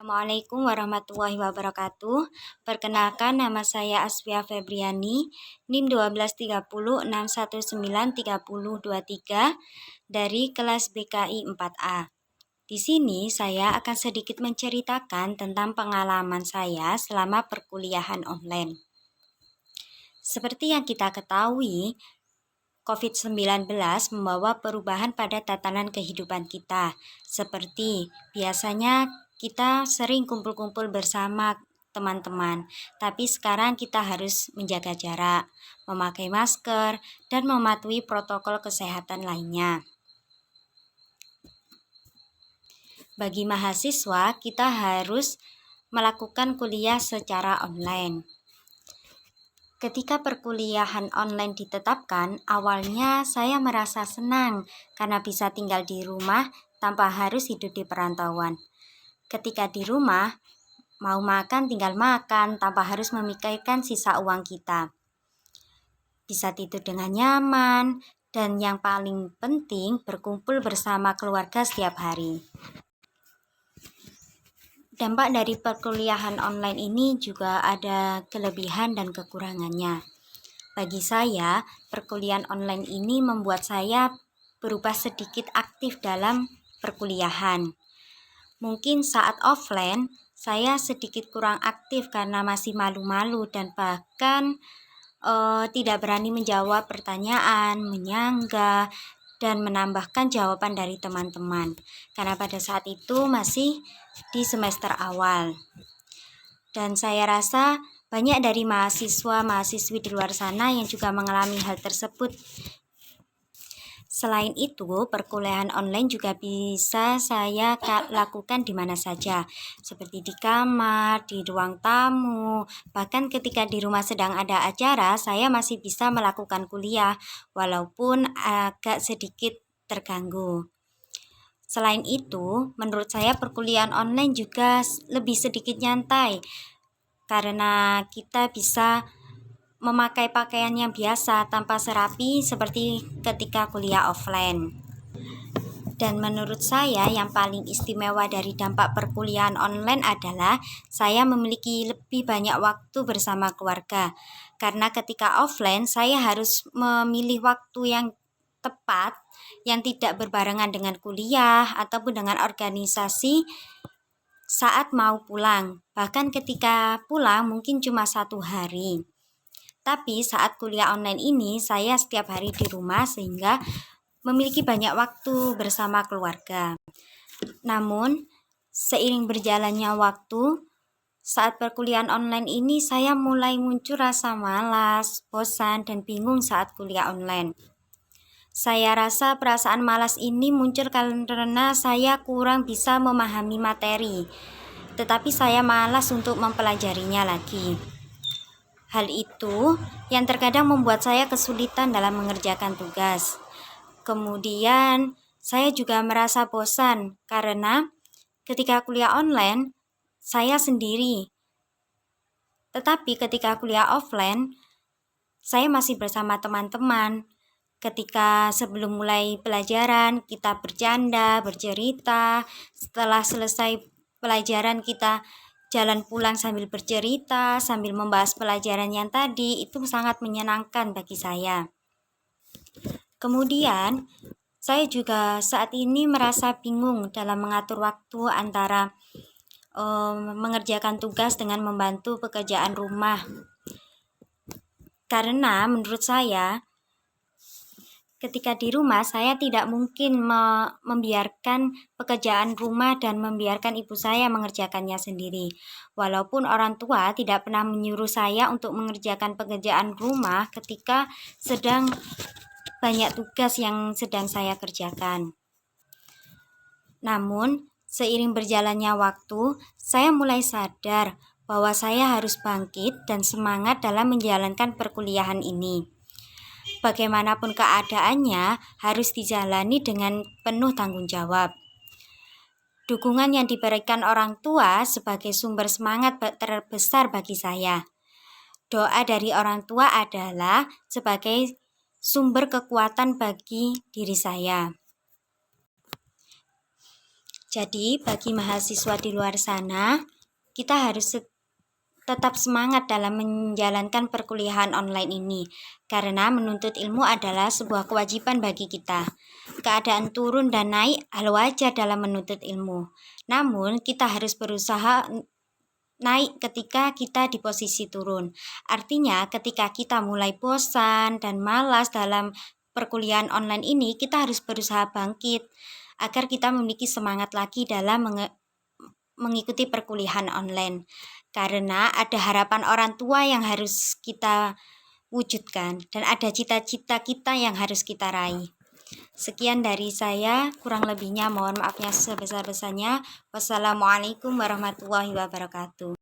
Assalamualaikum warahmatullahi wabarakatuh. Perkenalkan, nama saya Asfia Febriani, NIM 12306193023 dari kelas BKI 4A. Di sini saya akan sedikit menceritakan tentang pengalaman saya selama perkuliahan online. Seperti yang kita ketahui, COVID-19 membawa perubahan pada tatanan kehidupan kita. Seperti biasanya kita sering kumpul-kumpul bersama teman-teman, tapi sekarang kita harus menjaga jarak, memakai masker, dan mematuhi protokol kesehatan lainnya. Bagi mahasiswa, kita harus melakukan kuliah secara online. Ketika perkuliahan online ditetapkan, awalnya saya merasa senang karena bisa tinggal di rumah tanpa harus hidup di perantauan. Ketika di rumah, mau makan tinggal makan tanpa harus memikirkan sisa uang kita. Bisa tidur dengan nyaman, dan yang paling penting berkumpul bersama keluarga setiap hari. Dampak dari perkuliahan online ini juga ada kelebihan dan kekurangannya. Bagi saya, perkuliahan online ini membuat saya berubah sedikit aktif dalam perkuliahan. Mungkin saat offline, saya sedikit kurang aktif karena masih malu-malu dan bahkan tidak berani menjawab pertanyaan, menyanggah, dan menambahkan jawaban dari teman-teman. Karena pada saat itu masih di semester awal. Dan saya rasa banyak dari mahasiswa-mahasiswi di luar sana yang juga mengalami hal tersebut. Selain itu, perkuliahan online juga bisa saya lakukan di mana saja, seperti di kamar, di ruang tamu, bahkan ketika di rumah sedang ada acara, saya masih bisa melakukan kuliah, walaupun agak sedikit terganggu. Selain itu, menurut saya perkuliahan online juga lebih sedikit nyantai, karena kita bisa memakai pakaian yang biasa tanpa serapi seperti ketika kuliah offline. Dan menurut saya yang paling istimewa dari dampak perkuliahan online adalah saya memiliki lebih banyak waktu bersama keluarga. Karena ketika offline saya harus memilih waktu yang tepat yang tidak berbarengan dengan kuliah ataupun dengan organisasi saat mau pulang. Bahkan ketika pulang mungkin cuma 1 hari. Tapi saat kuliah online ini saya setiap hari di rumah sehingga memiliki banyak waktu bersama keluarga. Namun, seiring berjalannya waktu, saat perkuliahan online ini saya mulai muncul rasa malas, bosan, dan bingung saat kuliah online. Saya rasa perasaan malas ini muncul karena saya kurang bisa memahami materi, tetapi saya malas untuk mempelajarinya lagi. Hal itu yang terkadang membuat saya kesulitan dalam mengerjakan tugas. Kemudian, saya juga merasa bosan karena ketika kuliah online, saya sendiri. Tetapi ketika kuliah offline, saya masih bersama teman-teman. Ketika sebelum mulai pelajaran, kita bercanda, bercerita. Setelah selesai pelajaran, kita jalan pulang sambil bercerita, sambil membahas pelajaran yang tadi. Itu sangat menyenangkan bagi saya. Kemudian, saya juga saat ini merasa bingung dalam mengatur waktu antara mengerjakan tugas dengan membantu pekerjaan rumah. Karena menurut saya, ketika di rumah saya tidak mungkin membiarkan pekerjaan rumah dan membiarkan ibu saya mengerjakannya sendiri. Walaupun orang tua tidak pernah menyuruh saya untuk mengerjakan pekerjaan rumah ketika sedang banyak tugas yang sedang saya kerjakan. Namun, seiring berjalannya waktu, saya mulai sadar bahwa saya harus bangkit dan semangat dalam menjalankan perkuliahan ini. Bagaimanapun keadaannya, harus dijalani dengan penuh tanggung jawab. Dukungan yang diberikan orang tua sebagai sumber semangat terbesar bagi saya. Doa dari orang tua adalah sebagai sumber kekuatan bagi diri saya. Jadi, bagi mahasiswa di luar sana, kita harus tetap semangat dalam menjalankan perkuliahan online ini, karena menuntut ilmu adalah sebuah kewajiban bagi kita. Keadaan turun dan naik hal wajar dalam menuntut ilmu. Namun, kita harus berusaha naik ketika kita di posisi turun. Artinya, ketika kita mulai bosan dan malas dalam perkuliahan online ini, kita harus berusaha bangkit agar kita memiliki semangat lagi dalam mengikuti perkuliahan online. Karena ada harapan orang tua yang harus kita wujudkan dan ada cita-cita kita yang harus kita raih. Sekian dari saya, kurang lebihnya mohon maafnya sebesar-besarnya. Wassalamualaikum warahmatullahi wabarakatuh.